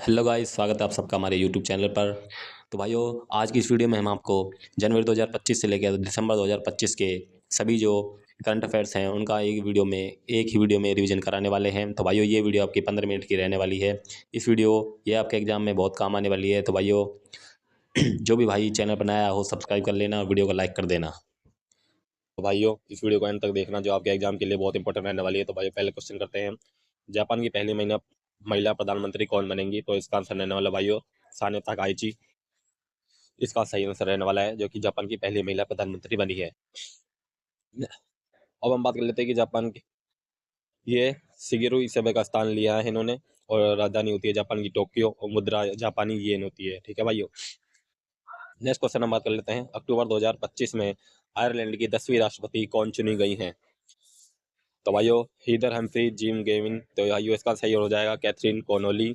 Hello guys, स्वागत है आप सबका हमारे यूट्यूब चैनल पर। तो भाइयों, आज की इस वीडियो में हम आपको जनवरी 2025 से लेकर दिसंबर 2025 के सभी जो करंट अफेयर्स हैं उनका एक ही वीडियो में रिवीजन कराने वाले हैं। तो भाइयों, ये वीडियो आपकी 15 मिनट की रहने वाली है। इस वीडियो ये आपके एग्जाम में बहुत काम आने वाली है। तो भाइयों, जो भी भाई चैनल पर नया हो सब्सक्राइब कर लेना और वीडियो को लाइक कर देना। तो भाइयों, इस वीडियो को एंड तक देखना जो आपके एग्जाम के लिए बहुत इंपॉर्टेंट रहने वाली है। तो भाइयों, पहले क्वेश्चन करते हैं। जापान की पहली महिला प्रधानमंत्री कौन बनेंगी? तो इसका आंसर रहने वाला भाइयों साने ताकाइची। इसका सही आंसर रहने वाला है, जो कि जापान की पहली महिला प्रधानमंत्री बनी है। अब हम बात कर लेते हैं कि जापान की ये शिगेरू इसेबे का स्थान लिया है इन्होंने, और राजधानी होती है जापान की टोक्यो, और मुद्रा जापानी येन होती है। ठीक है भाइयों। नेक्स्ट क्वेश्चन हम बात कर लेते हैं। अक्टूबर 2025 में आयरलैंड की 10वीं राष्ट्रपति कौन चुनी गई हैं? तो भाइयों हीदर हम्फ्री जिम गेविन। तो भाइयों इसका सही हो जाएगा कैथरीन कॉनोली।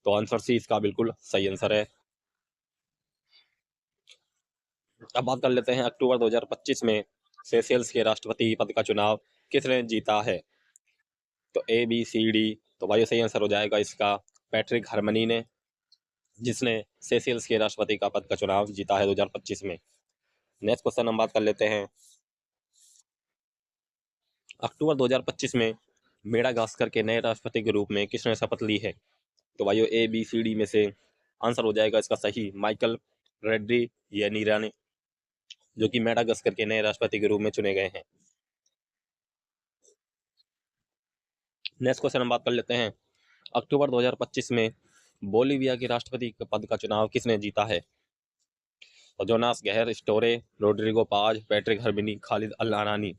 तो आंसर सी इसका बिल्कुल सही आंसर है। अब बात कर लेते हैं अक्टूबर 2025 में सेशेल्स के राष्ट्रपति पद का चुनाव किसने जीता है? तो ए बी सी डी। तो भाइयों सही आंसर हो जाएगा इसका पैट्रिक हार्मनी ने, जिसने सेशेल्स के राष्ट्रपति का पद का चुनाव जीता है 2025 में। नेक्स्ट क्वेश्चन हम बात कर लेते हैं। अक्टूबर 2025 में मेडागास्कर के नए राष्ट्रपति के रूप में किसने शपथ ली है? तो भाइयों ए बी सी डी में से आंसर हो जाएगा इसका सही माइकल रेड्री येनीरा ने, जो कि मेडागास्कर के नए राष्ट्रपति के रूप में चुने गए हैं। नेक्स्ट क्वेश्चन हम बात कर लेते हैं। अक्टूबर 2025 में बोलीविया के राष्ट्रपति पद का चुनाव किसने जीता है? तो जोनास गहर स्टोरे, रोड्रिगो पाज, पैट्रिक हर्बिनी, खालिद अल अनानी।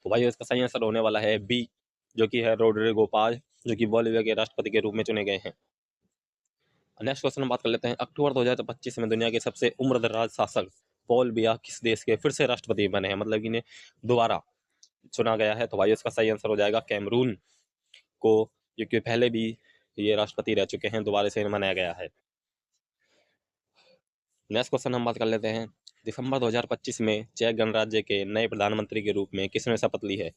तो भाई इसका सही आंसर होने वाला है बी, जो कि है रोड्रिगो पाज, जो कि बोलीविया के राष्ट्रपति के रूप में चुने गए हैं। नेक्स्ट क्वेश्चन हम बात कर लेते हैं। अक्टूबर 2025 में दुनिया के सबसे उम्रदराज शासक पॉल बिया किस देश के फिर से राष्ट्रपति बने हैं, मतलब इन्हें दोबारा चुना गया है? तो भाई इसका सही आंसर हो जाएगा कैमरून को, जो कि पहले भी ये राष्ट्रपति रह चुके हैं, दोबारा से मनाया गया है। नेक्स्ट क्वेश्चन हम बात कर लेते हैं। दिसंबर 2025 में चेक गणराज्य के नए प्रधानमंत्री के रूप में किसने शपथ ली है?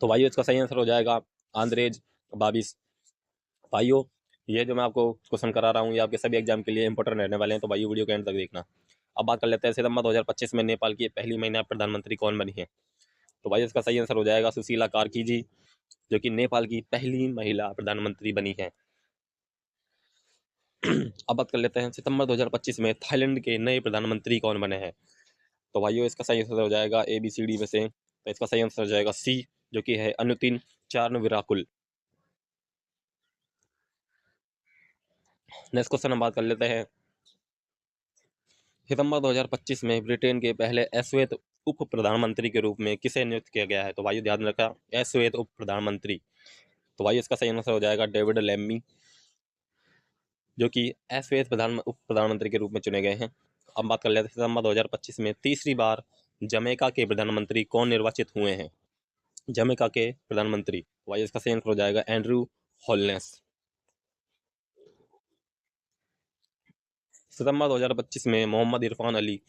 तो भाइयों इसका सही आंसर हो जाएगा आंद्रेज बाबिस। भाइयों, ये जो मैं आपको क्वेश्चन करा रहा हूँ ये आपके सभी एग्जाम के लिए इंपॉर्टेंट रहने वाले हैं। तो भाइयों वीडियो के एंड तक देखना। अब बात कर लेते हैं सितंबर 2025 में नेपाल की पहली महिला प्रधानमंत्री कौन बनी है? तो भाई इसका सही आंसर हो जाएगा सुशीला कार्की जी, जो कि नेपाल की पहली महिला प्रधानमंत्री बनी है। अब बात कर लेते हैं सितंबर 2025 में थाईलैंड के नए प्रधानमंत्री कौन बने हैं? तो भाइयों इसका सही आंसर हो जाएगा ए बी सी डी में से। तो इसका सही आंसर हो जाएगा सी, जो कि है अनुतिन चारनविराकुल। नेक्स्ट क्वेश्चन हम बात कर लेते हैं। सितंबर 2025 में ब्रिटेन के पहले अश्वेत उप प्रधानमंत्री के रूप में किसे नियुक्त किया गया है? तो भाइयों ध्यान रखा, अश्वेत उप प्रधानमंत्री। तो भाई इसका सही आंसर हो जाएगा डेविड लेम्मी, जो कि अश्वेत उप प्रधानमंत्री के रूप में चुने गए हैं। अब बात कर लेते हैं सितंबर 2025 में तीसरी बार जमैका के प्रधानमंत्री कौन निर्वाचित हुए हैं? जमैका के प्रधानमंत्री, तो भाई इसका सही आंसर हो जाएगा एंड्रू होलनेस। सितंबर 2025 में मोहम्मद इरफान अली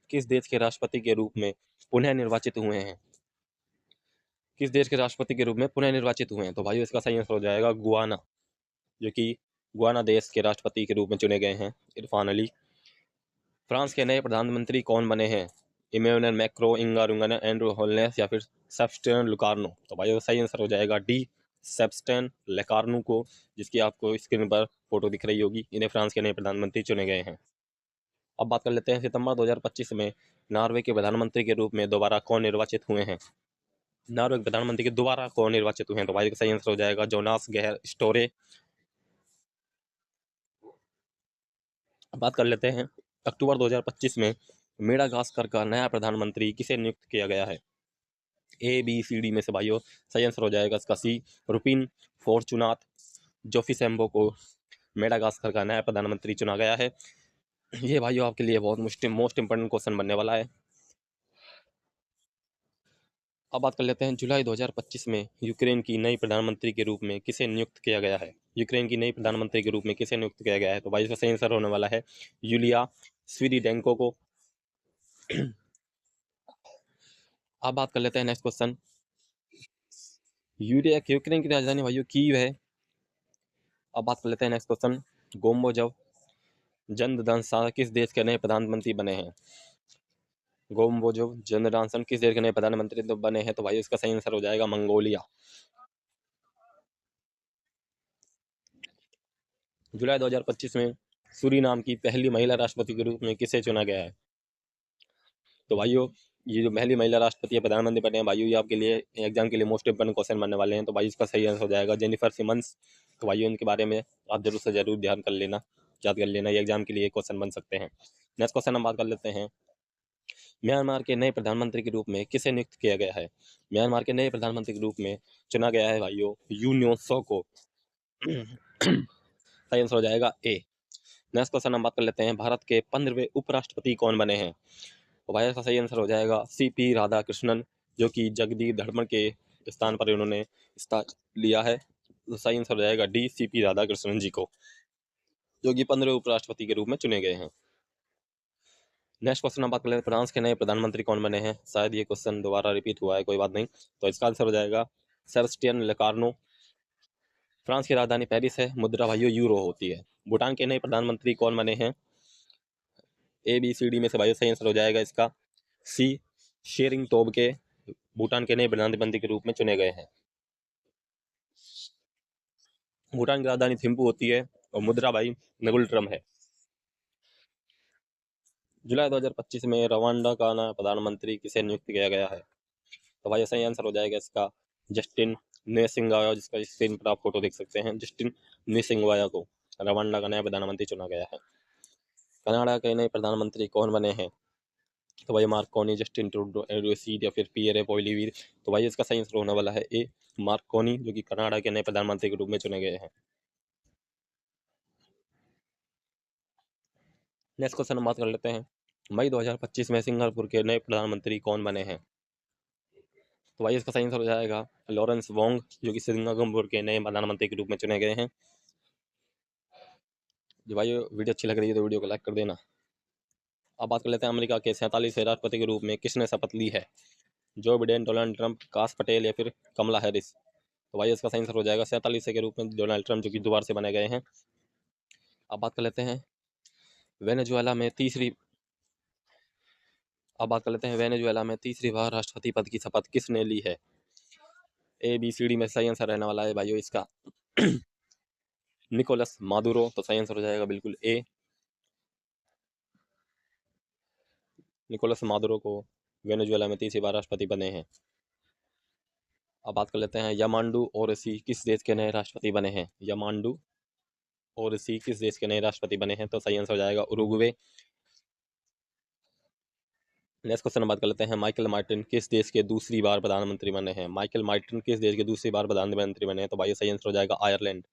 किस देश के राष्ट्रपति के रूप में पुनः निर्वाचित हुए हैं? किस देश के राष्ट्रपति के रूप में पुनः निर्वाचित हुए हैं? तो भाई इसका सही आंसर हो जाएगा गुआना, जो कि गुआना देश के राष्ट्रपति के रूप में चुने गए हैं इरफान अली। फ्रांस के नए प्रधानमंत्री कौन बने हैं? इमैनुअल मैक्रो, इंगा रुंगना, एंड्रू होलनेस, या फिर सेबस्टियन लुकार्नो। तो भाई सही आंसर हो जाएगा डी, सेबस्टियन लेकार्नो को, जिसकी आपको स्क्रीन पर फोटो दिख रही होगी। इन्हें फ्रांस के नए प्रधानमंत्री चुने गए हैं। अब बात कर लेते हैं सितंबर 2025 में नॉर्वे के प्रधानमंत्री के रूप में दोबारा कौन निर्वाचित हुए हैं? नॉर्वे के प्रधानमंत्री के दोबारा कौन निर्वाचित हुए हैं? तो भाई सही आंसर हो जाएगा जोनास गहर स्टोरे। बात कर लेते हैं अक्टूबर 2025 में मेडागास्कर का नया प्रधानमंत्री किसे नियुक्त किया गया है? ए बी सी डी में से भाइयों सही आंसर हो जाएगा इसका सी, रुपिन फॉर्चुनात जोफिसेम्बो को मेडागास्कर का नया प्रधानमंत्री चुना गया है। ये भाइयों आपके लिए बहुत मोस्ट इंपोर्टेंट क्वेश्चन बनने वाला है। अब बात कर लेते हैं जुलाई 2025 में यूक्रेन की नई प्रधानमंत्री के रूप में किसे नियुक्त किया गया है? यूक्रेन की नई प्रधानमंत्री के रूप में किसे नियुक्त किया गया है? तो भाई इसका सही आंसर होने वाला है यूलिया स्वीरिडेंको को। अब बात कर लेते हैं नेक्स्ट क्वेश्चन। यूक्रेन की राजधानी भाइयों कीव है। अब बात कर लेते हैं नेक्स्ट क्वेश्चन। गोम्बोजव जनदांसा किस देश के नए प्रधानमंत्री बने हैं? गोम्बोजव जनदांसन किस देश के नए प्रधानमंत्री बने हैं? तो भाई इसका सही आंसर हो जाएगा मंगोलिया। जुलाई 2025 में सूरीनाम की पहली महिला राष्ट्रपति के रूप में किसे चुना गया है? तो भाइयों ये जो पहली महिला राष्ट्रपति या प्रधानमंत्री बने हैं भाइयों, ये आपके लिए एग्जाम के लिए मोस्ट इंपोर्टेंट क्वेश्चन बनने वाले हैं। तो भाई इसका सही आंसर हो जाएगा जेनिफर सिमंस। तो भाइयों इनके बारे में आप जरूर से जरूर ध्यान कर लेना, याद कर लेना, ये एग्जाम के लिए क्वेश्चन बन सकते हैं। नेक्स्ट क्वेश्चन हम बात कर लेते हैं। म्यांमार के नए प्रधानमंत्री के रूप में किसे नियुक्त किया गया है? म्यांमार के नए प्रधानमंत्री के रूप में चुना गया है भाइयों यून्यों सो को। सही आंसर हो जाएगा ए। नेक्स्ट क्वेश्चन हम बात कर लेते हैं। भारत के 15वें उपराष्ट्रपति कौन बने हैं? तो भाई इसका सही आंसर हो जाएगा सीपी राधाकृष्णन, जो कि जगदीप धर्मन के स्थान पर इन्होंने स्थान लिया है। तो सही आंसर हो जाएगा डी, सीपी राधाकृष्णन जी को, जो कि 15वें उपराष्ट्रपति के रूप में चुने गए हैं। नेक्स्ट क्वेश्चन हम बात कर लेते हैं। फ्रांस के नए प्रधानमंत्री कौन बने हैं? शायद ये क्वेश्चन दोबारा रिपीट हुआ है, कोई बात नहीं। तो इसका आंसर हो जाएगा सेबेस्टियन लेकार्नो। फ्रांस की राजधानी पेरिस है। मुद्रा भाइयों यूरो होती है। भूटान के नए प्रधानमंत्री कौन बने हैं? ए बी सी डी में से भाइयों सही आंसर हो जाएगा इसका सी, शेरिंग तोबगे भूटान के नए प्रधानमंत्री के रूप में चुने गए हैं। भूटान की राजधानी थिम्पू होती है और मुद्रा भाई नगुल है। जुलाई 2025 में रवांडा का नया प्रधानमंत्री किसे नियुक्त किया गया है? तो भाई सही आंसर हो जाएगा इसका जस्टिन नुएसिंगवाया, जिसका स्क्रीन पर आप फोटो देख सकते हैं। जस्टिन नुएसिंगवाया को रवांडा का नया प्रधानमंत्री चुना गया है। कनाडा के नए प्रधानमंत्री कौन बने हैं? तो भाई मार्कोनी, जस्टिन ट्रूडो, या फिर पियरे पोइलीवीर। तो भाई इसका सही आंसर होने वाला है ए, मार्कोनी, जो कि कनाडा के नए प्रधानमंत्री के रूप में चुने गए हैं। नेक्स्ट क्वेश्चन हम बात कर लेते हैं। मई 2025 में सिंगापुर के नए प्रधानमंत्री कौन बने हैं? तो भाई इसका सही आंसर हो जाएगा लॉरेंस वोंग, जो कि सिंगापुर के नए प्रधानमंत्री के रूप में चुने गए हैं। जो भाई वीडियो अच्छी लग रही है तो वीडियो को लाइक कर देना। अब बात कर लेते हैं अमेरिका के 47वें राष्ट्रपति के रूप में किसने शपथ ली है? जो बिडेन, डोनाल्ड ट्रंप, काश पटेल या फिर कमला हैरिस। तो भाई इसका सही आंसर हो जाएगा 47 के रूप में डोनाल्ड ट्रंप, जो कि दोबारा से बने गए हैं। अब बात कर लेते हैं वेनेजुएला में तीसरी बार राष्ट्रपति पद की शपथ किसने ली है? ए बी सी डी में सही आंसर रहने वाला है भाइयों इसका निकोलस मादुरो। तो सही आंसर हो जाएगा बिल्कुल ए, निकोलस मादुरो को वेनेजुएला में तीसरी बार राष्ट्रपति बने हैं। अब बात कर लेते हैं यामांडू ओरसी किस देश के नए राष्ट्रपति बने हैं? यामांडू ओरसी किस देश के नए राष्ट्रपति बने हैं? तो सही आंसर हो जाएगा उरुग्वे। नेक्स्ट क्वेश्चन बात कर लेते हैं। माइकल मार्टिन किस देश के दूसरी बार प्रधानमंत्री बने हैं? माइकल मार्टिन किस देश के दूसरी बार प्रधानमंत्री बने हैं? तो भाई सही आंसर हो जाएगा आयरलैंड।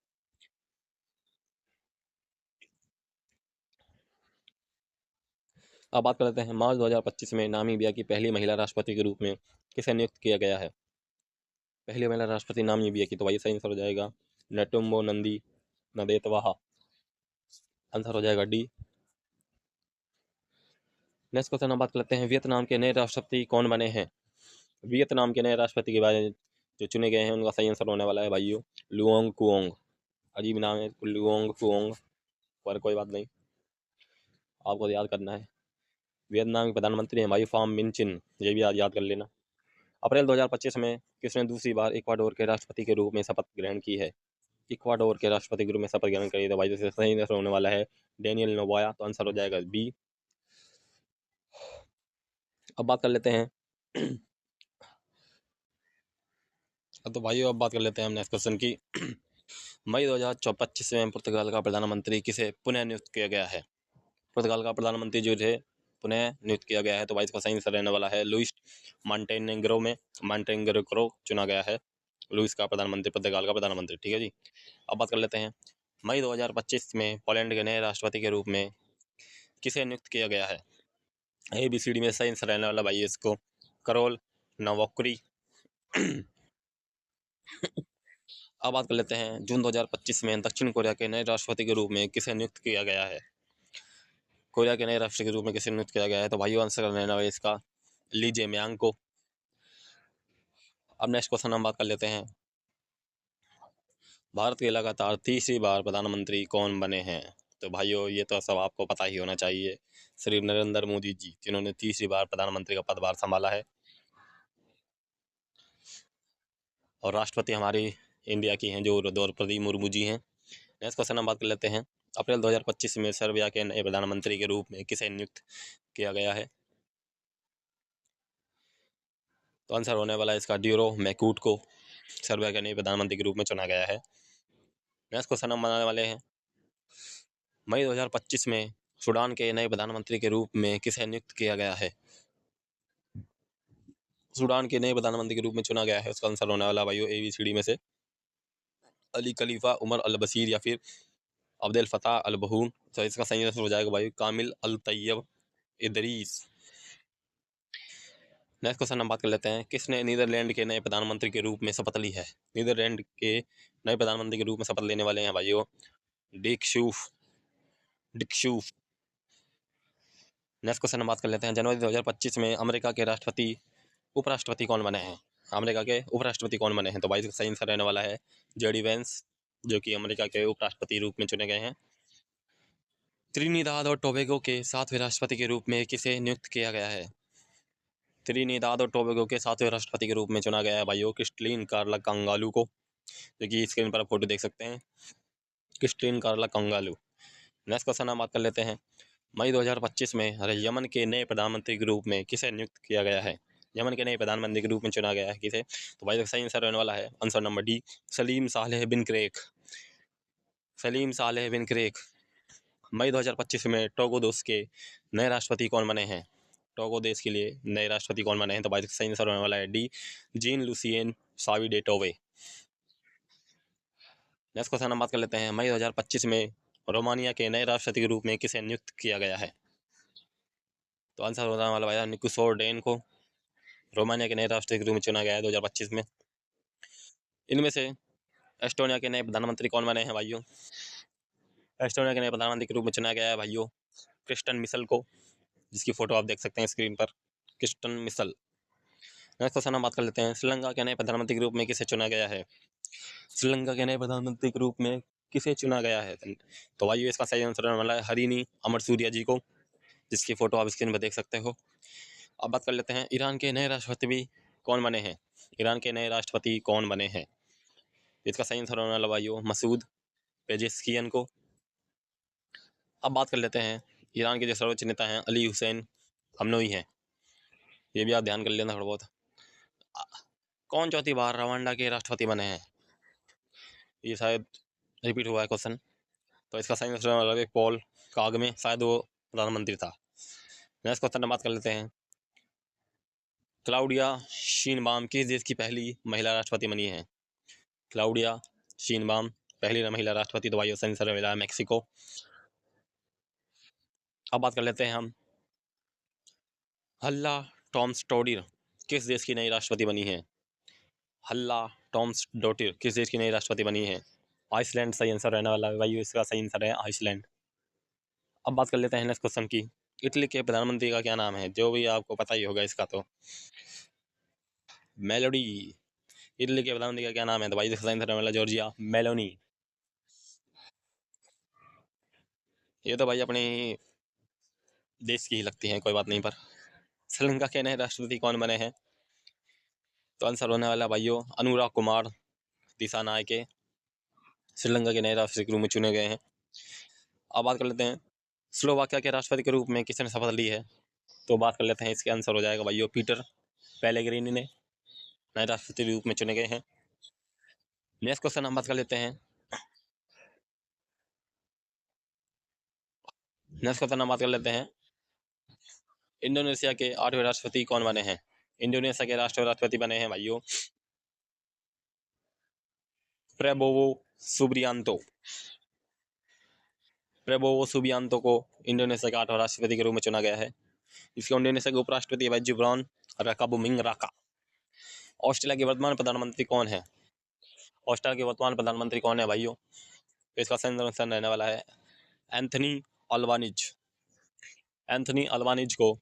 अब बात कर लेते हैं मार्च 2025 में नामीबिया की पहली महिला राष्ट्रपति के रूप में किसे नियुक्त किया गया है? पहली महिला राष्ट्रपति नामीबिया की। तो भाई सही आंसर हो जाएगा नेटुम्बो नंदी नदेतवाहा। आंसर हो जाएगा डी। नेक्स्ट क्वेश्चन हम बात कर लेते हैं वियतनाम के नए राष्ट्रपति कौन बने हैं? वियतनाम के नए राष्ट्रपति के बारे में जो चुने गए हैं उनका सही आंसर होने वाला है भाइयों लुओंग कुओंग। अजीब नाम है लुओंग कुओंग, पर कोई बात नहीं, आपको याद करना है। वियतनाम के प्रधानमंत्री हैं भाई फाम मिनचिन, ये भी याद कर लेना। अप्रैल 2025 में किसने दूसरी बार इक्वाडोर के राष्ट्रपति के रूप में शपथ ग्रहण की है? इक्वाडोर के राष्ट्रपति के रूप में शपथ ग्रहण करी तो भाई जैसे सही आंसर होने वाला है डेनियल नोबोया। तो आंसर हो जाएगा बी। अब बात कर लेते हैं तो भाइयों अब बात कर लेते हैं हम नेक्स्ट क्वेश्चन की। मई 2025 में पुर्तगाल का प्रधानमंत्री किसे पुनः नियुक्त किया गया है? पुर्तगाल का प्रधानमंत्री जो है पुनः नियुक्त किया गया है। तो भाई इसका सही आंसर रहने वाला है लुइस मॉन्टेनेग्रो चुना गया है। लुइस का प्रधानमंत्री, पुर्तगाल का प्रधानमंत्री, ठीक है जी। अब बात कर लेते हैं मई 2025 में पोलैंड के नए राष्ट्रपति के रूप में किसे नियुक्त किया गया है? ए बी सी डी में सही आंसर रहने वाला भाई इसको करोल नवोक्री। अब बात कर लेते हैं जून 2025 में दक्षिण कोरिया के नए राष्ट्रपति के रूप में किसे नियुक्त किया गया है? कोरिया के नए राष्ट्रपति के रूप में किसे नियुक्त किया गया है? तो भाइयों आंसर रहने वाला है इसका ली जेम्यांग को। अब नेक्स्ट क्वेश्चन हम बात कर लेते हैं भारत के लगातार तीसरी बार प्रधानमंत्री कौन बने हैं? तो भाइयों ये तो सब आपको पता ही होना चाहिए, श्री नरेंद्र मोदी जी, जिन्होंने तीसरी बार प्रधानमंत्री का पदभार संभाला है। और राष्ट्रपति हमारी इंडिया की हैं जो द्रौपदी मुर्मू जी हैं। नेक्स्ट क्वेश्चन हम बात कर लेते हैं, अप्रैल 2025 में सर्बिया के नए प्रधानमंत्री के रूप में किसे नियुक्त किया गया है? तो आंसर होने वाला है इसका ड्यूरो मैकूट को सर्बिया के नए प्रधानमंत्री के रूप में चुना गया है। नेक्स्ट क्वेश्चन हम बनाने वाले हैं, मई 2025 में सूडान के नए प्रधानमंत्री के रूप में किसे नियुक्त किया गया है? सूडान के नए प्रधानमंत्री के रूप में चुना गया है, उसका आंसर होने वाला भाइयों ABCD में से अली खलीफा उमर अल बशीर या फिर अब्देल फताह अल बहून। तो इसका सही आंसर हो जाएगा भाई कामिल अल तैयब इदरीस। नेक्स्ट क्वेश्चन हम बात कर लेते हैं, किसने नीदरलैंड के नए प्रधानमंत्री के रूप में शपथ ली है? नीदरलैंड के नए प्रधानमंत्री के रूप में शपथ लेने वाले हैं भाइयों डिक शूफ। नेक्स्ट क्वेश्चन हम बात कर लेते हैं, जनवरी 2025 में अमेरिका के उपराष्ट्रपति कौन बने हैं? अमेरिका के उपराष्ट्रपति कौन बने हैं? तो भाई सही आंसर रहने वाला है JD वेंस, जो कि अमेरिका के उपराष्ट्रपति रूप में चुने गए हैं। त्रिनिदाद और टोबैगो के 7वें राष्ट्रपति के रूप में किसे नियुक्त किया गया है? त्रिनिदाद और टोबैगो के 7वें राष्ट्रपति के रूप में चुना गया है भाइयों क्रिस्टलीन कार्ला कंगालू को, जो कि स्क्रीन पर आप फोटो देख सकते हैं, क्रिस्टलीन कार्ला कंगालू। नेक्स्ट क्वेश्चन हम बात कर लेते हैं, मई 2025 में यमन के नए प्रधानमंत्री के रूप में किसे नियुक्त किया गया है? यमन के नए प्रधानमंत्री के रूप में चुना गया है किसे? तो भाई सही आंसर रहने वाला है answer number D, Salim Saleh बिन क्रेक। मई 2025 में टोगो देश के नए राष्ट्रपति कौन बने हैं? टोगो देश के लिए नए राष्ट्रपति कौन बने हैं? तो भाई सही आंसर होने वाला है D, Jean Lucien Savi de Tove. Next question हम बात कर लेते हैं, मई 2025 में रोमानिया के नए राष्ट्रपति के रूप में किसे नियुक्त किया गया है? तो आंसर होने वाला भाई निकोसोर डेन को रोमानिया के नए राष्ट्रपति के रूप में चुना गया है 2025 में। इनमें से एस्टोनिया के नए प्रधानमंत्री कौन बने हैं भाइयों? एस्टोनिया के नए प्रधानमंत्री के रूप में चुना गया है भाइयों क्रिस्टन मिशेल को, जिसकी फोटो आप देख सकते हैं स्क्रीन पर, क्रिस्टन मिशेल। नेक्स्ट क्वेश्चन हम बात कर लेते हैं, श्रीलंका के नए प्रधानमंत्री के रूप में किसे चुना गया है? श्रीलंका के नए प्रधानमंत्री के रूप में किसे चुना गया है? तो भाइयों इसका सही आंसर होने वाला है हरिनी अमरसूरिया जी को, जिसकी फोटो आप स्क्रीन पर देख सकते हो। अब बात कर लेते हैं, ईरान के नए राष्ट्रपति कौन बने हैं? ईरान के नए राष्ट्रपति कौन बने हैं? इसका सही आंसर होने वाला भाइयों मसूद पेजेस्कियन को। अब बात कर लेते हैं, ईरान के जो सर्वोच्च नेता हैं अली हुसैन खमनोई हैं, ये भी आप ध्यान कर लेना थोड़ा बहुत। कौन चौथी बार रवांडा के राष्ट्रपति बने हैं? ये शायद रिपीट हुआ है क्वेश्चन, तो इसका सही आंसर पॉल कागमे, शायद वो प्रधानमंत्री था। नेक्स्ट क्वेश्चन बात कर लेते हैं, क्लाउडिया शीनबाम किस देश की पहली महिला राष्ट्रपति बनी है? क्लाउडिया शीनबाम पहली महिला राष्ट्रपति, तो भाई सही आंसर मिला है मैक्सिको। अब बात कर लेते हैं हम, हल्ला टॉम्स्टोडिर किस देश की नई राष्ट्रपति बनी है? हल्ला टॉम्स्टोडिर किस देश की नई राष्ट्रपति बनी है? आइसलैंड सही आंसर रहने वाला है भाई, इसका सही आंसर है आइसलैंड। अब बात कर लेते हैं नेक्स्ट क्वेश्चन की, इटली के प्रधानमंत्री का क्या नाम है? जो भी आपको पता ही होगा इसका, तो मेलोडी। इटली के प्रधानमंत्री का क्या नाम है? तो भाई इसका सही आंसर रहने वाला जॉर्जिया मेलोनी। ये तो भाई अपनी देश की ही लगती हैं, कोई बात नहीं। पर श्रीलंका के नए राष्ट्रपति कौन बने हैं? तो आंसर होने वाला भाइयों अनुराग कुमार दिसानायके श्रीलंका के नए राष्ट्रपति के रूप में चुने गए हैं। अब बात कर लेते हैं, स्लोवाकिया के राष्ट्रपति के रूप में किसने शपथ ली है? तो बात कर लेते हैं, इसके आंसर हो जाएगा भाइयों पीटर पेलेग्रिनी ने नए राष्ट्रपति के रूप में चुने गए हैं। नेक्स्ट क्वेश्चन हम बात कर लेते हैं, इंडोनेशिया के 8वें राष्ट्रपति कौन बने हैं? इंडोनेशिया के राष्ट्रपति बने हैं भाइयों प्रेबोवो सुबियांतो। प्रेबोवो सुबियांतो को इंडोनेशिया का 8वां राष्ट्रपति के रूप में चुना गया है। इसके इंडोनेशिया के उपराष्ट्रपति है जिब्रान रकाबुमिंग राका। ऑस्ट्रेलिया के वर्तमान प्रधानमंत्री कौन है? ऑस्ट्रेलिया के वर्तमान प्रधानमंत्री कौन है भाइयों? तो इसका सही आंसर रहने वाला है एंथनी अल्बानीज। एंथनी अल्बानीज को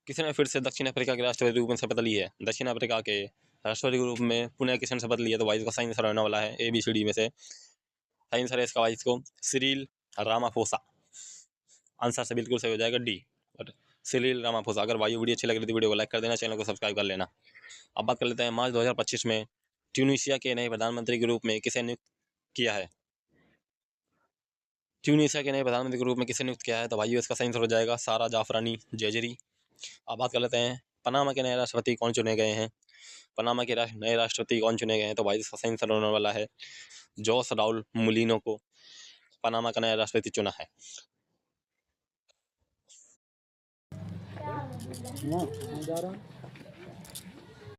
किसने फिर से दक्षिण अफ्रीका के राष्ट्रपति के रूप में शपथ ली है? दक्षिण अफ्रीका के राष्ट्रपति के रूप में पुनः किसने शपथ लिया? तो भाई इसका सही आंसर होने वाला है ABCD में से सही आंसर है इसका भाई इसको सिरिल रामाफोसा। आंसर से बिल्कुल सही हो जाएगा D। और सिरिल रामाफोसा। अगर भाई वीडियो अच्छी लग रही थी वीडियो को लाइक कर देना, चैनल को सब्सक्राइब कर लेना। अब बात कर लेते हैं मार्च 2025 में ट्यूनीशिया के नए प्रधानमंत्री के रूप में किसे नियुक्त किया है? ट्यूनीशिया के नए प्रधानमंत्री के रूप में किसे नियुक्त किया है? तो भाई इसका सही आंसर हो जाएगा सारा जाफरानी जयजरी। अब बात कर लेते हैं पनामा के नए राष्ट्रपति कौन चुने गए हैं? पनामा के नए राष्ट्रपति कौन चुने गए हैं? तो भाई इसका सही आंसर होने वाला है जोस राउल मुलिनो को पनामा का नया राष्ट्रपति चुना है। मैं जा रहा हूँ।